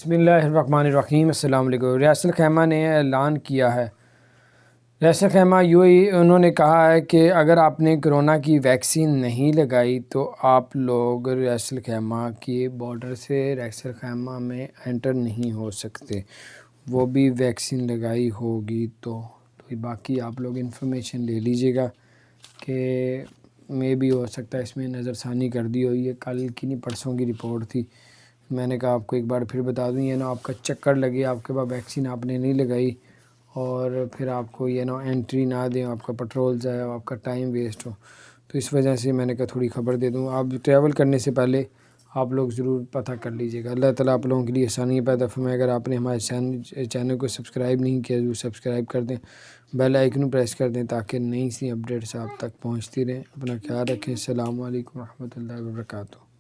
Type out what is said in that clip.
بسم اللہ الرحمن الرحیم۔ السلام علیکم۔ ریاست الخیمہ نے اعلان کیا ہے، ریاست الخیمہ انہوں نے کہا ہے کہ اگر آپ نے کرونا کی ویکسین نہیں لگائی تو آپ لوگ ریاست الخیمہ کے بارڈر سے ریاست الخیمہ میں انٹر نہیں ہو سکتے، وہ بھی ویکسین لگائی ہوگی تو باقی آپ لوگ انفارمیشن لے لیجیے گا کہ بھی ہو سکتا ہے اس میں نظر ثانی کر دی ہوئی ہے، کل کی نہیں پرسوں کی رپورٹ تھی۔ میں نے کہا آپ کو ایک بار پھر بتا دوں، آپ کا چکر لگے، آپ کے پاس ویکسین آپ نے نہیں لگائی اور پھر آپ کو انٹری نہ دیں، آپ کا پیٹرول ضائع ہو، آپ کا ٹائم ویسٹ ہو، تو اس وجہ سے میں نے کہا تھوڑی خبر دے دوں۔ آپ ٹریول کرنے سے پہلے آپ لوگ ضرور پتہ کر لیجیے گا۔ اللہ تعالیٰ آپ لوگوں کے لیے آسانیاں پیدا فرمائے۔ اگر آپ نے ہمارے چینل کو سبسکرائب نہیں کیا تو سبسکرائب کر دیں، بیل آئیکن پریس کر دیں تاکہ نئی سی اپڈیٹس آپ تک پہنچتی رہیں۔ اپنا خیال رکھیں۔ السلام علیکم ورحمۃ اللہ وبرکاتہ۔